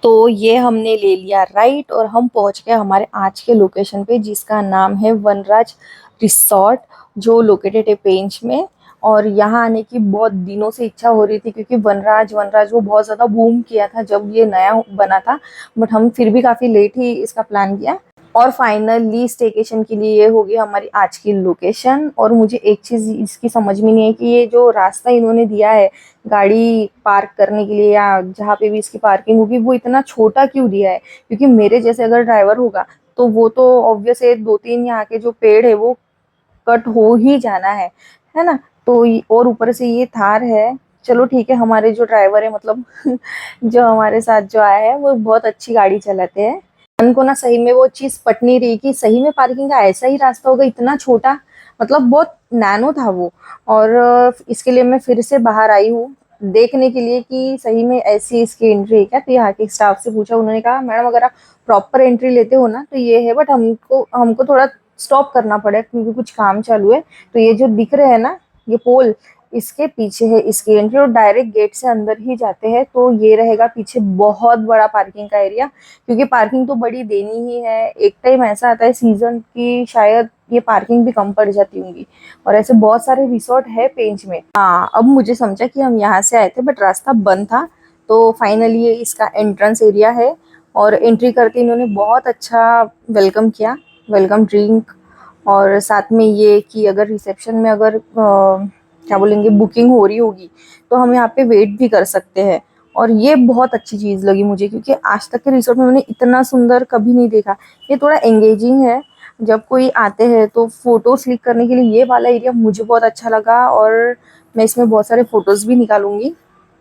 तो ये हमने ले लिया राइट और हम पहुंच गए हमारे आज के लोकेशन पे, जिसका नाम है वनराज रिसोर्ट, जो लोकेटेड है पेंच में। और यहाँ आने की बहुत दिनों से इच्छा हो रही थी, क्योंकि वनराज वनराज वो बहुत ज़्यादा बूम किया था जब ये नया बना था। बट हम फिर भी काफ़ी लेट ही इसका प्लान किया, और फाइनली स्टेकेशन के लिए ये होगी हमारी आज की लोकेशन। और मुझे एक चीज़ इसकी समझ में नहीं है कि ये जो रास्ता इन्होंने दिया है गाड़ी पार्क करने के लिए, या जहाँ पे भी इसकी पार्किंग होगी, वो इतना छोटा क्यों दिया है? क्योंकि मेरे जैसे अगर ड्राइवर होगा तो वो तो ऑब्वियस है, दो तीन यहाँ के जो पेड़ है वो कट हो ही जाना है ना। तो और ऊपर से ये थार है। चलो ठीक है, हमारे जो ड्राइवर है मतलब जो हमारे साथ जो आया है वो बहुत अच्छी गाड़ी चलाते हैं। मन को ना सही में वो चीज पट नहीं रही कि सही में पार्किंग का ऐसा ही रास्ता होगा, इतना छोटा, मतलब बहुत नैनो था वो। और इसके लिए मैं फिर से बाहर आई हूँ देखने के लिए कि सही में ऐसी इसकी एंट्री है क्या। तो यहाँ के स्टाफ से पूछा, उन्होंने कहा मैडम अगर आप प्रॉपर एंट्री लेते हो ना तो ये है, बट हमको हमको थोड़ा स्टॉप करना पड़ा क्योंकि कुछ काम चालू है। तो ये जो दिख रहे हैं ना, ये पोल, इसके पीछे है इसकी एंट्री, और डायरेक्ट गेट से अंदर ही जाते हैं। तो ये रहेगा पीछे बहुत बड़ा पार्किंग का एरिया, क्योंकि पार्किंग तो बड़ी देनी ही है। एक टाइम ऐसा आता है सीजन की शायद ये पार्किंग भी कम पड़ जाती होंगी। और ऐसे बहुत सारे रिसोर्ट है पेंच में। हाँ, अब मुझे समझा कि हम यहाँ से आए थे बट रास्ता बंद था। तो फाइनली ये इसका एंट्रेंस एरिया है, और एंट्री करके इन्होंने बहुत अच्छा वेलकम किया, वेलकम ड्रिंक। और साथ में ये कि अगर रिसेप्शन में अगर क्या बोलेंगे बुकिंग हो रही होगी तो हम यहाँ पे वेट भी कर सकते हैं। और ये बहुत अच्छी चीज़ लगी मुझे, क्योंकि आज तक के रिसोर्ट में मैंने इतना सुंदर कभी नहीं देखा। ये थोड़ा एंगेजिंग है, जब कोई आते हैं तो फोटोज क्लिक करने के लिए ये वाला एरिया मुझे बहुत अच्छा लगा, और मैं इसमें बहुत सारे फोटोज भी निकालूंगी।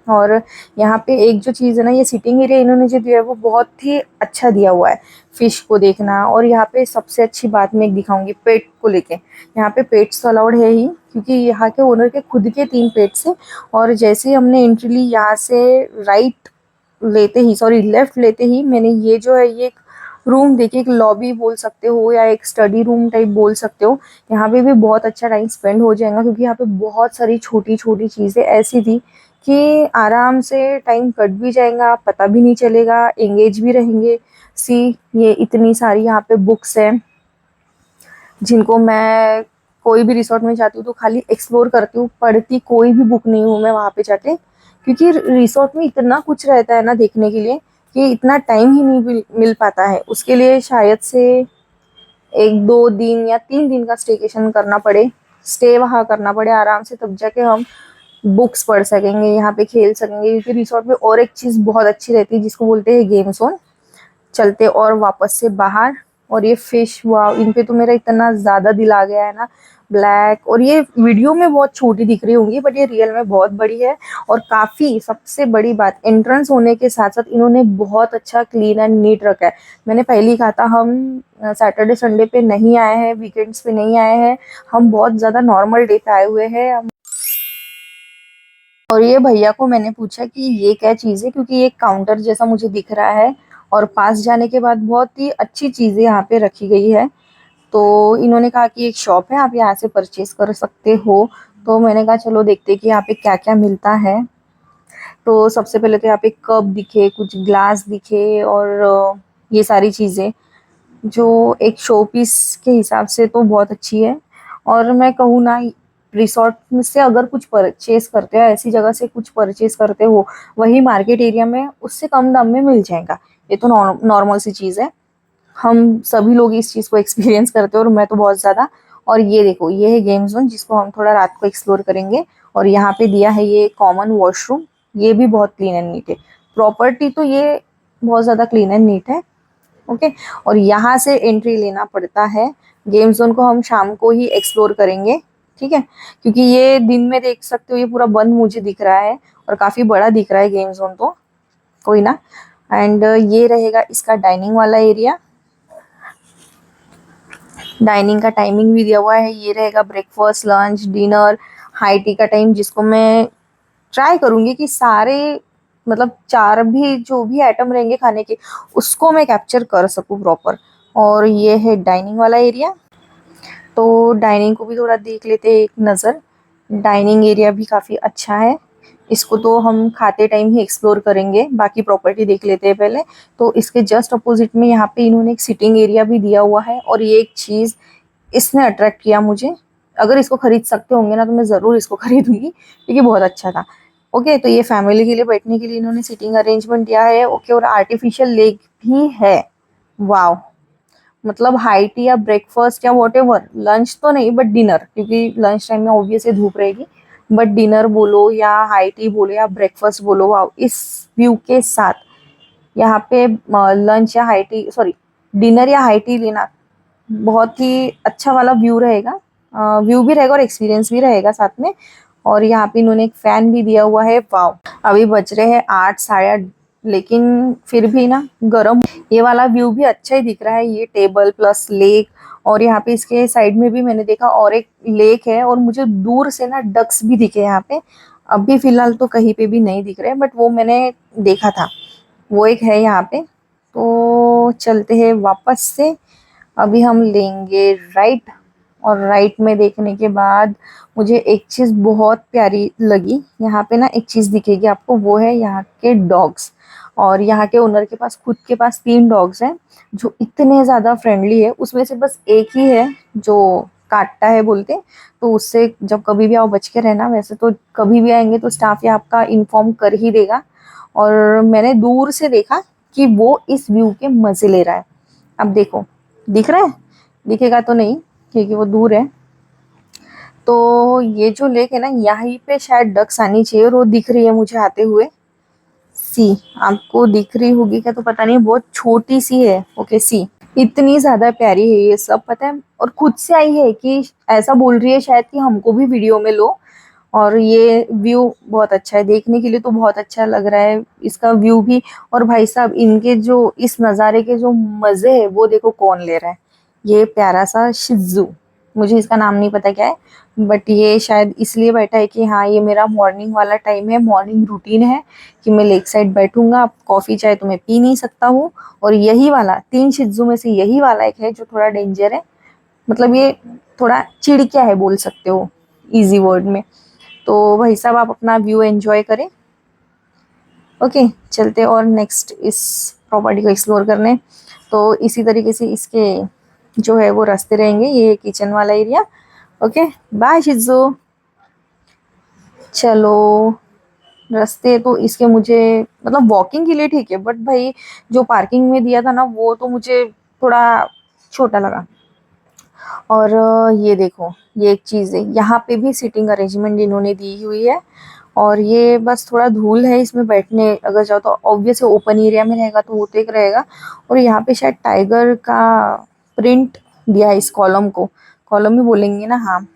और यहाँ पे एक जो चीज़ है ना, ये सिटिंग एरिया इन्होंने जो दिया है वो बहुत ही अच्छा दिया हुआ है फिश को देखना। और यहाँ पे सबसे अच्छी बात मैं एक दिखाऊंगी पेट को लेके। यहाँ पे पेट्स तो अलाउड है ही, क्योंकि यहाँ के ओनर के खुद के 3 पेट्स हैं। और जैसे ही हमने एंट्री ली यहाँ से, राइट लेते ही, सॉरी लेफ्ट लेते ही, मैंने ये जो है ये एक रूम देखिए, एक लॉबी बोल सकते हो या एक स्टडी रूम टाइप बोल सकते हो। यहाँ पे भी बहुत अच्छा टाइम स्पेंड हो जाएगा, क्योंकि यहाँ पे बहुत सारी छोटी छोटी चीज़ें ऐसी थी कि आराम से टाइम कट भी जाएगा, पता भी नहीं चलेगा, एंगेज भी रहेंगे। सी, ये इतनी सारी यहाँ पे बुक्स हैं जिनको मैं कोई भी रिसोर्ट में जाती हूँ तो खाली एक्सप्लोर करती हूँ, पढ़ती कोई भी बुक नहीं हूँ मैं वहाँ पे जाके। क्योंकि रिसोर्ट में इतना कुछ रहता है ना देखने के लिए कि इतना टाइम ही नहीं मिल पाता है। उसके लिए शायद से 1-2 दिन या 3 दिन का स्टेकेशन करना पड़े, स्टे वहाँ करना पड़े आराम से, तब जाके हम बुक्स पढ़ सकेंगे, यहाँ पे खेल सकेंगे। क्योंकि रिसोर्ट में और एक चीज़ बहुत अच्छी रहती है जिसको बोलते हैं गेम जोन, चलते और वापस से बाहर। और ये फिश, वाह, इन पे तो मेरा इतना ज़्यादा दिल आ गया है ना, ब्लैक। और ये वीडियो में बहुत छोटी दिख रही होंगी बट ये रियल में बहुत बड़ी है। और काफ़ी, सबसे बड़ी बात, एंट्रेंस होने के साथ साथ इन्होंने बहुत अच्छा क्लीन एंड नीट रखा है। मैंने पहले ही कहा था, हम सैटरडे संडे पे नहीं आए हैं, वीकेंड्स पे नहीं आए हैं, हम बहुत ज़्यादा नॉर्मल डे पे आए हुए हैं। और ये भैया को मैंने पूछा कि ये क्या चीज़ है, क्योंकि ये काउंटर जैसा मुझे दिख रहा है, और पास जाने के बाद बहुत ही अच्छी चीज़ें यहाँ पे रखी गई है। तो इन्होंने कहा कि एक शॉप है, आप यहाँ से परचेज कर सकते हो। तो मैंने कहा चलो देखते हैं कि यहाँ पे क्या क्या मिलता है। तो सबसे पहले तो यहाँ पे कप दिखे, कुछ ग्लास दिखे, और ये सारी चीज़ें जो एक शो पीस के हिसाब से तो बहुत अच्छी है। और मैं कहूँ ना, रिसोर्ट में से अगर कुछ परचेज करते हो, ऐसी जगह से कुछ परचेज करते हो, वही मार्केट एरिया में उससे कम दाम में मिल जाएगा। ये तो नॉर्मल सी चीज़ है, हम सभी लोग इस चीज़ को एक्सपीरियंस करते हैं, और मैं तो बहुत ज़्यादा। और ये देखो, ये है गेम जोन जिसको हम थोड़ा रात को एक्सप्लोर करेंगे। और यहाँ पे दिया है ये कॉमन वॉशरूम, ये भी बहुत क्लीन एंड नीट है। प्रॉपर्टी तो ये बहुत ज़्यादा क्लीन एंड नीट है। ओके, और यहाँ से एंट्री लेना पड़ता है। गेम जोन को हम शाम को ही एक्सप्लोर करेंगे, ठीक है, क्योंकि ये दिन में देख सकते हो ये पूरा बंद मुझे दिख रहा है, और काफ़ी बड़ा दिख रहा है गेम जोन, तो कोई ना। एंड ये रहेगा इसका डाइनिंग वाला एरिया। डाइनिंग का टाइमिंग भी दिया हुआ है, ये रहेगा breakfast, lunch, dinner, high tea का टाइम, जिसको मैं ट्राई करूंगी कि सारे, मतलब 4 भी जो भी आइटम रहेंगे खाने के, उसको मैं कैप्चर कर सकूं प्रॉपर। और ये है डाइनिंग वाला एरिया। तो डाइनिंग को भी थोड़ा देख लेते हैं एक नज़र। डाइनिंग एरिया भी काफ़ी अच्छा है, इसको तो हम खाते टाइम ही एक्सप्लोर करेंगे, बाकी प्रॉपर्टी देख लेते हैं पहले। तो इसके जस्ट अपोजिट में यहाँ पे इन्होंने एक सिटिंग एरिया भी दिया हुआ है, और ये एक चीज़ इसने अट्रैक्ट किया मुझे। अगर इसको खरीद सकते होंगे ना तो मैं ज़रूर इसको खरीदूंगी, क्योंकि बहुत अच्छा था। ओके, तो ये फैमिली के लिए बैठने के लिए इन्होंने सिटिंग अरेंजमेंट दिया है। ओके, और आर्टिफिशियल लेक भी है। वाव, मतलब हाई टी या ब्रेकफास्ट या वॉटेवर, लंच तो नहीं बट डिनर, क्योंकि लंच टाइम में ऑब्वियसली धूप रहेगी, बट डिनर बोलो या हाई टी बोलो या ब्रेकफास्ट बोलो, वाव, इस व्यू के साथ यहाँ पे लंच या हाई टी, सॉरी, डिनर या हाई टी लेना बहुत ही अच्छा वाला व्यू रहेगा। व्यू भी रहेगा और एक्सपीरियंस भी रहेगा साथ में। और यहाँ पे इन्होंने एक फैन भी दिया हुआ है। वाव, अभी बज रहे हैं 8, साढ़े 8, लेकिन फिर भी ना गर्म। ये वाला व्यू भी अच्छा ही दिख रहा है, ये टेबल प्लस लेक। और यहाँ पे इसके साइड में भी मैंने देखा और एक लेक है, और मुझे दूर से ना डक्स भी दिखे यहाँ पे। अभी फिलहाल तो कहीं पे भी नहीं दिख रहे, बट वो मैंने देखा था, वो एक है यहाँ पे। तो चलते हैं वापस से। अभी हम लेंगे राइट, और राइट में देखने के बाद मुझे एक चीज़ बहुत प्यारी लगी। यहाँ पे ना एक चीज़ दिखेगी आपको, वो है यहाँ के डॉग्स। और यहाँ के ओनर के पास, खुद के पास 3 डॉग्स हैं, जो इतने ज़्यादा फ्रेंडली है। उसमें से बस एक ही है जो काटता है बोलते, तो उससे जब कभी भी आओ बच के रहना। वैसे तो कभी भी आएंगे तो स्टाफ या आपका इन्फॉर्म कर ही देगा। और मैंने दूर से देखा कि वो इस व्यू के मज़े ले रहा है। अब देखो, दिख रहा है? दिखेगा तो नहीं क्योंकि वो दूर है। तो ये जो लेक है ना, यहीं पे शायद डक्स आनी चाहिए, और वो दिख रही है मुझे आते हुए। सी, आपको दिख रही होगी क्या तो पता नहीं, बहुत छोटी सी है। ओके, सी, इतनी ज्यादा प्यारी है ये सब, पता है। और खुद से आई है कि ऐसा बोल रही है शायद कि हमको भी वीडियो में लो। और ये व्यू बहुत अच्छा है, देखने के लिए तो बहुत अच्छा लग रहा है इसका व्यू भी। और भाई साहब, इनके जो इस नज़ारे के जो मज़े है वो देखो कौन ले रहा है। ये प्यारा सा शिज़ू, मुझे इसका नाम नहीं पता क्या है, बट ये शायद इसलिए बैठा है कि हाँ, ये मेरा मॉर्निंग वाला टाइम है, मॉर्निंग रूटीन है कि मैं लेक साइड बैठूंगा। कॉफ़ी चाय तो मैं पी नहीं सकता हूँ। और यही वाला 3 शिज़ू में से यही वाला एक है जो थोड़ा डेंजर है, मतलब ये थोड़ा चिड़किया है बोल सकते हो इजी वर्ड में। तो भाई साहब, आप अपना व्यू एंजॉय करें। ओके, चलते और नेक्स्ट इस प्रॉपर्टी को एक्सप्लोर करने। तो इसी तरीके से इसके जो है वो रास्ते रहेंगे, ये किचन वाला एरिया। Okay, bye शिज़ू। चलो, रास्ते तो इसके मुझे मतलब वॉकिंग के लिए ठीक है, बट भाई जो पार्किंग में दिया था ना वो तो मुझे थोड़ा छोटा लगा। और ये देखो, ये एक चीज़ है, यहाँ पे भी सीटिंग अरेंजमेंट इन्होंने दी हुई है। और ये बस थोड़ा धूल है इसमें बैठने, अगर जाओ तो ऑब्वियस ओपन एरिया में रहेगा तो वो तो एक रहेगा। और यहाँ पे शायद टाइगर का प्रिंट दिया है इस कॉलम को, कॉलम ही बोलेंगे ना, हाँ।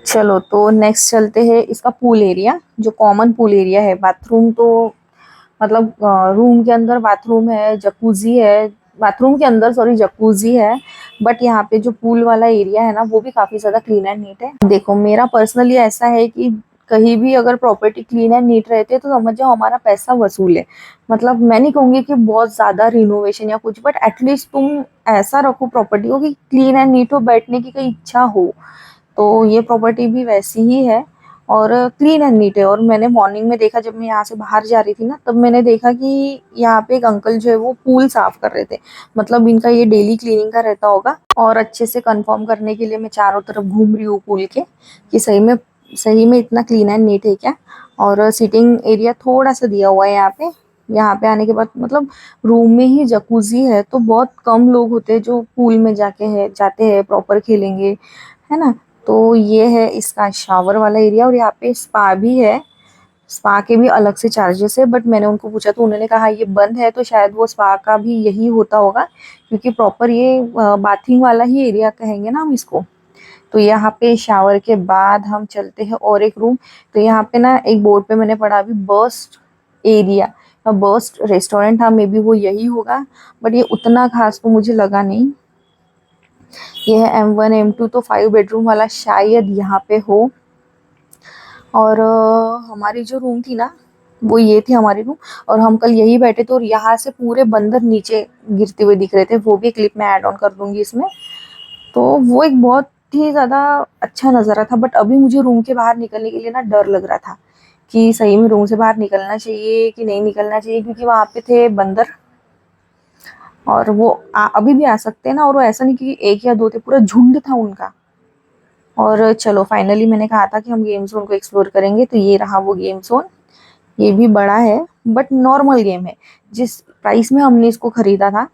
चलो, तो नेक्स्ट चलते हैं इसका पूल एरिया, जो कॉमन पूल एरिया है। बाथरूम तो मतलब रूम के अंदर बाथरूम है, जकूजी है, बाथरूम के अंदर सॉरी जकूजी है। बट यहाँ पे जो पूल वाला एरिया है ना वो भी काफी ज्यादा क्लीन एंड नीट है। देखो, मेरा पर्सनली ऐसा है कि कहीं भी अगर प्रॉपर्टी क्लीन एंड नीट रहती है तो समझ जाओ हमारा पैसा वसूल है। मतलब मैं नहीं कहूंगी कि बहुत ज्यादा रिनोवेशन या कुछ, बट एटलीस्ट तुम ऐसा रखो प्रॉपर्टी को कि क्लीन एंड नीट हो, बैठने की कोई इच्छा हो। तो ये प्रॉपर्टी भी वैसी ही है, और क्लीन एंड नीट है। और मैंने मॉर्निंग में देखा, जब मैं यहाँ से बाहर जा रही थी ना, तब मैंने देखा कि यहाँ पे एक अंकल जो है वो पूल साफ कर रहे थे। मतलब इनका ये डेली क्लीनिंग का रहता होगा। और अच्छे से कंफर्म करने के लिए मैं चारों तरफ घूम रही हूँ पूल के, कि सही में इतना क्लीन एंड नीट है क्या। और सीटिंग एरिया थोड़ा सा दिया हुआ है यहाँ पे। यहाँ पे आने के बाद मतलब रूम में ही जकूजी है, तो बहुत कम लोग होते हैं जो पूल में जाते हैं प्रॉपर खेलेंगे, है ना। तो ये है इसका शावर वाला एरिया। और यहाँ पे स्पा भी है, स्पा के भी अलग से चार्जेस है, बट मैंने उनको पूछा तो उन्होंने कहा ये बंद है, तो शायद वो स्पा का भी यही होता होगा, क्योंकि प्रॉपर ये बाथिंग वाला ही एरिया कहेंगे ना हम इसको। तो यहाँ पे शावर के बाद हम चलते हैं और एक रूम। तो यहाँ पे ना एक बोर्ड पे मैंने पढ़ा अभी, बर्स्ट एरिया, बर्स्ट रेस्टोरेंट था, मे बी वो यही होगा, बट ये उतना खास तो मुझे लगा नहीं। ये है M1 M2, तो 5 बेडरूम वाला शायद यहाँ पे हो। और हमारी जो रूम थी ना, वो ये थी हमारी रूम। और हम कल यही बैठे थे, और यहाँ से पूरे बंदर नीचे गिरते हुए दिख रहे थे, वो भी क्लिप में ऐड ऑन कर दूंगी इसमें। तो वो एक बहुत ही ज़्यादा अच्छा नज़ारा था। बट अभी मुझे रूम के बाहर निकलने के लिए ना डर लग रहा था, कि सही में रूम से बाहर निकलना चाहिए कि नहीं निकलना चाहिए, क्योंकि वहाँ पे थे बंदर और वो अभी भी आ सकते हैं ना। और वो ऐसा नहीं कि एक या दो थे, पूरा झुंड था उनका। और चलो फाइनली मैंने कहा था कि हम गेम जोन को एक्सप्लोर करेंगे, तो ये रहा वो गेम जोन। ये भी बड़ा है बट नॉर्मल गेम है। जिस प्राइस में हमने इसको खरीदा था,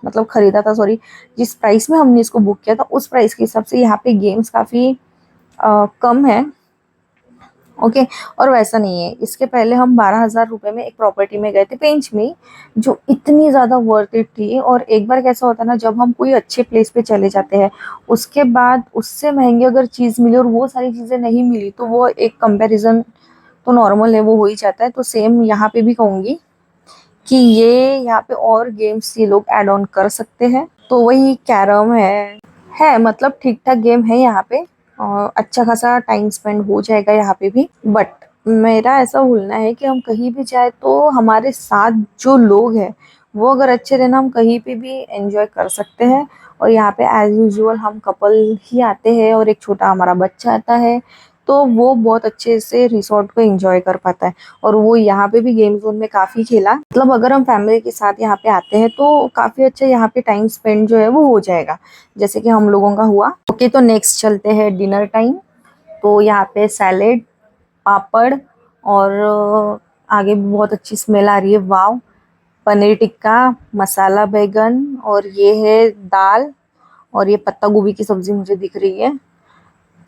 मतलब खरीदा था सॉरी, जिस प्राइस में हमने इसको बुक किया था उस प्राइस के हिसाब से यहाँ पे गेम्स काफ़ी कम है। ओके। और वैसा नहीं है, इसके पहले हम 12,000 रुपये में एक प्रॉपर्टी में गए थे पेंच में, जो इतनी ज़्यादा वर्थ इट थी। और एक बार कैसा होता है ना, जब हम कोई अच्छे प्लेस पे चले जाते हैं, उसके बाद उससे महंगी अगर चीज़ मिली और वो सारी चीज़ें नहीं मिली, तो वो एक कंपैरिजन तो नॉर्मल है, वो हो ही जाता है। तो सेम यहाँ पे भी कहूँगी कि ये यहाँ पे और गेम्स ये लोग ऐड ऑन कर सकते हैं। तो वही कैरम है मतलब ठीक ठाक गेम है यहाँ पे, और अच्छा खासा टाइम स्पेंड हो जाएगा यहाँ पे भी। बट मेरा ऐसा बोलना है कि हम कहीं भी जाए तो हमारे साथ जो लोग हैं वो अगर अच्छे रहे ना, हम कहीं पे भी एंजॉय कर सकते हैं। और यहाँ पे एज यूजुअल हम कपल ही आते हैं और एक छोटा हमारा बच्चा आता है, तो वो बहुत अच्छे से रिसोर्ट को एंजॉय कर पाता है। और वो यहाँ पे भी गेम जोन में काफ़ी खेला, मतलब अगर हम फैमिली के साथ यहाँ पे आते हैं तो काफ़ी अच्छा यहाँ पे टाइम स्पेंड जो है वो हो जाएगा, जैसे कि हम लोगों का हुआ। ओके, तो नेक्स्ट चलते हैं डिनर टाइम। तो यहाँ पे सैलेड, पापड़ और आगे भी बहुत अच्छी स्मेल आ रही है, वाव। पनीर टिक्का, मसाला बैगन, और ये है दाल, और ये पत्ता गोभी की सब्जी मुझे दिख रही है।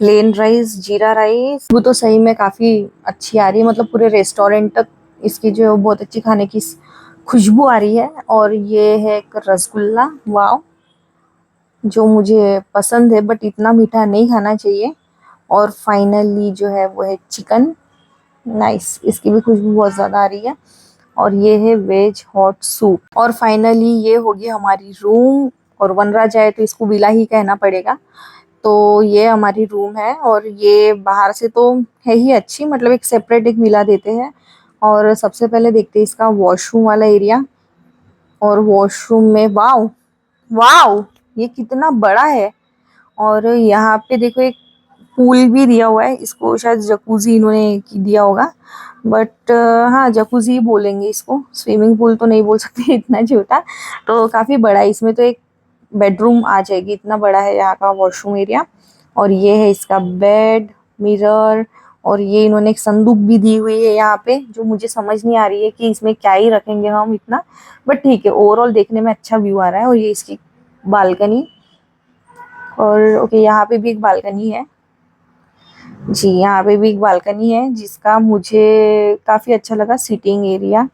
प्लेन राइस, जीरा राइस, वो तो सही में काफ़ी अच्छी आ रही है, मतलब पूरे रेस्टोरेंट तक इसकी जो है वो बहुत अच्छी खाने की खुशबू आ रही है। और ये है एक रसगुल्ला, वाव, जो मुझे पसंद है बट इतना मीठा नहीं खाना चाहिए। और फाइनली जो है वो है चिकन, नाइस, इसकी भी खुशबू बहुत ज़्यादा आ रही है। और ये है वेज हॉट सूप। और फाइनली ये होगी हमारी रूम। और वनराज आए तो इसको विला ही कहना पड़ेगा। तो ये हमारी रूम है, और ये बाहर से तो है ही अच्छी, मतलब एक सेपरेट एक विला देते हैं। और सबसे पहले देखते हैं इसका वॉशरूम वाला एरिया। और वॉशरूम में वाव, वाव, ये कितना बड़ा है। और यहाँ पे देखो एक पूल भी दिया हुआ है, इसको शायद जकूजी इन्होंने दिया होगा, बट हाँ जकूजी ही बोलेंगे इसको, स्विमिंग पूल तो नहीं बोल सकते इतना छोटा। तो काफ़ी बड़ा है, इसमें तो एक बेडरूम आ जाएगी, इतना बड़ा है यहाँ का वॉशरूम एरिया। और ये है इसका बेड, मिरर, और ये इन्होंने एक संदूक भी दी हुई है यहाँ पे, जो मुझे समझ नहीं आ रही है कि इसमें क्या ही रखेंगे हम इतना, बट ठीक है, ओवरऑल देखने में अच्छा व्यू आ रहा है। और ये इसकी बालकनी, और ओके यहाँ पे भी एक बालकनी है जी, यहाँ पे भी एक बालकनी है जिसका मुझे काफ़ी अच्छा लगा, सिटिंग एरिया।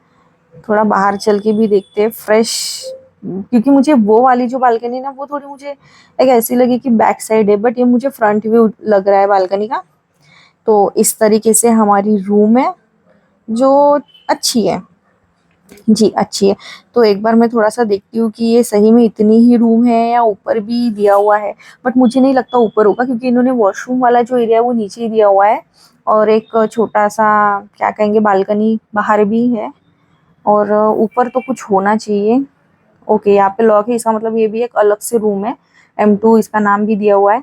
थोड़ा बाहर चल के भी देखते हैं फ्रेश, क्योंकि मुझे वो वाली जो बालकनी ना वो थोड़ी मुझे एक ऐसी लगी कि बैक साइड है, बट ये मुझे फ्रंट व्यू लग रहा है बालकनी का। तो इस तरीके से हमारी रूम है, जो अच्छी है जी, अच्छी है। तो एक बार मैं थोड़ा सा देखती हूँ कि ये सही में इतनी ही रूम है या ऊपर भी दिया हुआ है, बट मुझे नहीं लगता ऊपर होगा, क्योंकि इन्होंने वॉशरूम वाला जो एरिया है वो नीचे ही दिया हुआ है। और एक छोटा सा क्या कहेंगे बालकनी बाहर भी है, और ऊपर तो कुछ होना चाहिए। ओके, यहाँ पे लॉक है, इसका मतलब ये भी एक अलग से रूम है, M2 इसका नाम भी दिया हुआ है।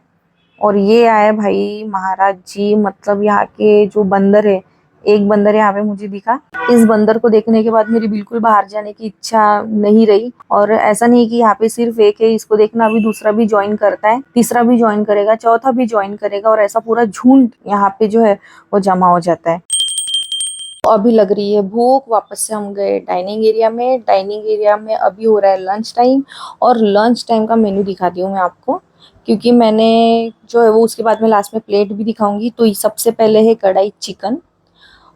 और ये आए भाई महाराज जी, मतलब यहाँ के जो बंदर है, एक बंदर यहाँ पे मुझे दिखा। इस बंदर को देखने के बाद मेरी बिल्कुल बाहर जाने की इच्छा नहीं रही। और ऐसा नहीं है कि यहाँ पे सिर्फ एक है, इसको देखना अभी दूसरा भी ज्वाइन करता है, तीसरा भी ज्वाइन करेगा, चौथा भी ज्वाइन करेगा, और ऐसा पूरा झुंड यहाँ पे जो है वो जमा हो जाता है। तो अभी लग रही है भूख, वापस से हम गए डाइनिंग एरिया में। डाइनिंग एरिया में अभी हो रहा है लंच टाइम, और लंच टाइम का मेन्यू दिखाती हूँ मैं आपको, क्योंकि मैंने जो है वो उसके बाद में लास्ट में प्लेट भी दिखाऊंगी। तो ये सबसे पहले है कढ़ाई चिकन,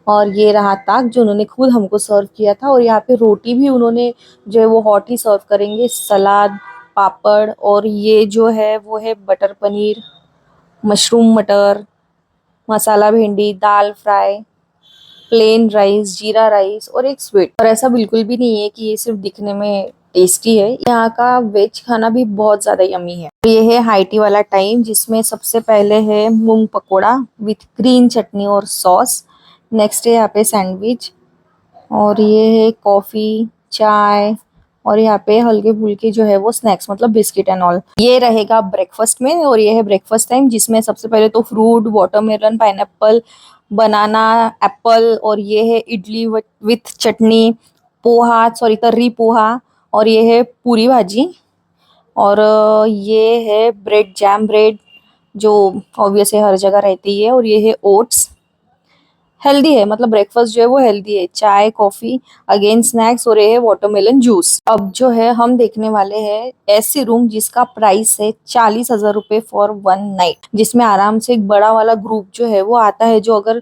और ये रहा ताक जो उन्होंने खुद हमको सर्व किया था। और यहाँ पे रोटी भी उन्होंने जो है वो हॉट ही सर्व करेंगे, सलाद, पापड़, और ये जो है वो है बटर पनीर, मशरूम मटर, मसाला भिंडी, दाल फ्राई, प्लेन राइस, जीरा राइस, और एक स्वीट। और ऐसा बिल्कुल भी नहीं है कि ये सिर्फ दिखने में टेस्टी है, यहाँ का वेज खाना भी बहुत ज़्यादा यमी है। ये है हाई टी वाला टाइम, जिसमें सबसे पहले है मूंग पकोड़ा विथ ग्रीन चटनी और सॉस। नेक्स्ट है यहाँ पे सैंडविच, और ये है कॉफ़ी, चाय, और यहाँ पे हल्के फुल्के जो है वो स्नैक्स, मतलब बिस्किट एंड ऑल। ये रहेगा ब्रेकफास्ट में, और ये है ब्रेकफास्ट टाइम, जिसमें सबसे पहले तो फ्रूट, वाटरमेलन, पाइनएप्पल, बनाना, एप्पल, और ये है idli with chutney, poha, sorry तर्री पोहा, और ये है पूरी भाजी, और ये है ब्रेड, जैम ब्रेड, जो ऑब्वियस है हर जगह रहती है, और ये है ओट्स। हेल्दी है, मतलब ब्रेकफास्ट जो है वो हेल्दी है। चाय, कॉफी, अगेन स्नैक्स, और ये है वाटरमेलन जूस। अब जो है हम देखने वाले हैं ऐसी रूम जिसका प्राइस है 40,000 रुपए फॉर 1 नाइट, जिसमें आराम से एक बड़ा वाला ग्रुप जो है वो आता है, जो अगर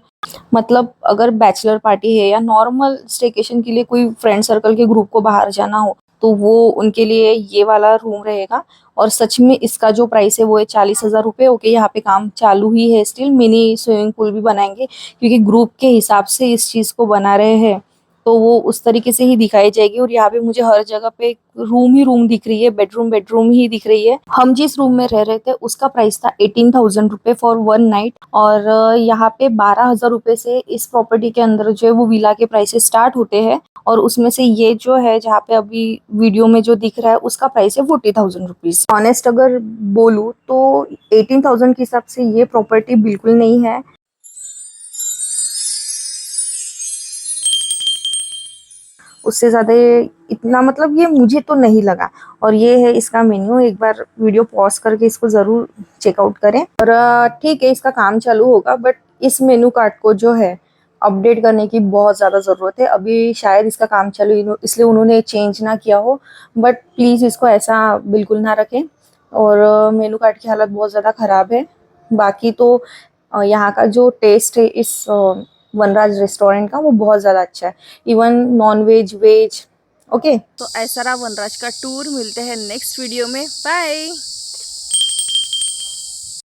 मतलब अगर बैचलर पार्टी है या नॉर्मल स्टेकेशन के लिए कोई फ्रेंड सर्कल के ग्रुप को बाहर जाना हो, तो वो उनके लिए ये वाला रूम रहेगा। और सच में इसका जो प्राइस है वो है 40,000 रुपये। ओके, यहाँ पे काम चालू ही है स्टिल, मिनी स्विमिंग पूल भी बनाएंगे, क्योंकि ग्रुप के हिसाब से इस चीज़ को बना रहे हैं, तो वो उस तरीके से ही दिखाई जाएगी। और यहाँ पे मुझे हर जगह पे रूम ही रूम दिख रही है, बेडरूम बेडरूम ही दिख रही है। हम जिस रूम में रह रहे थे उसका प्राइस था 18,000 रुपये फॉर 1 नाइट, और यहाँ पे 12,000 रुपये से इस प्रॉपर्टी के अंदर जो है वो विला के प्राइसेस स्टार्ट होते हैं। और उसमें से ये जो है जहाँ पे अभी वीडियो में जो दिख रहा है उसका प्राइस है 40,000 रुपीज। ऑनेस्ट अगर बोलूँ तो 18,000 के हिसाब से ये प्रॉपर्टी बिल्कुल नहीं है। उससे ज़्यादा इतना मतलब ये मुझे तो नहीं लगा। और ये है इसका मेन्यू, एक बार वीडियो पॉज करके इसको ज़रूर चेकआउट करें। और ठीक है, इसका काम चालू होगा, बट इस मेनू कार्ड को जो है अपडेट करने की बहुत ज़्यादा ज़रूरत है। अभी शायद इसका काम चालू इसलिए उन्होंने चेंज ना किया हो, बट प्लीज़ इसको ऐसा बिल्कुल ना रखें। और मेनू कार्ड की हालत बहुत ज़्यादा ख़राब है। बाकी तो यहाँ का जो टेस्ट है इस वनराज रेस्टोरेंट का वो बहुत ज़्यादा अच्छा है, even non veg, veg. Okay, तो ऐसा रहा वनराज का टूर। मिलते हैं नेक्स्ट वीडियो में, बाय।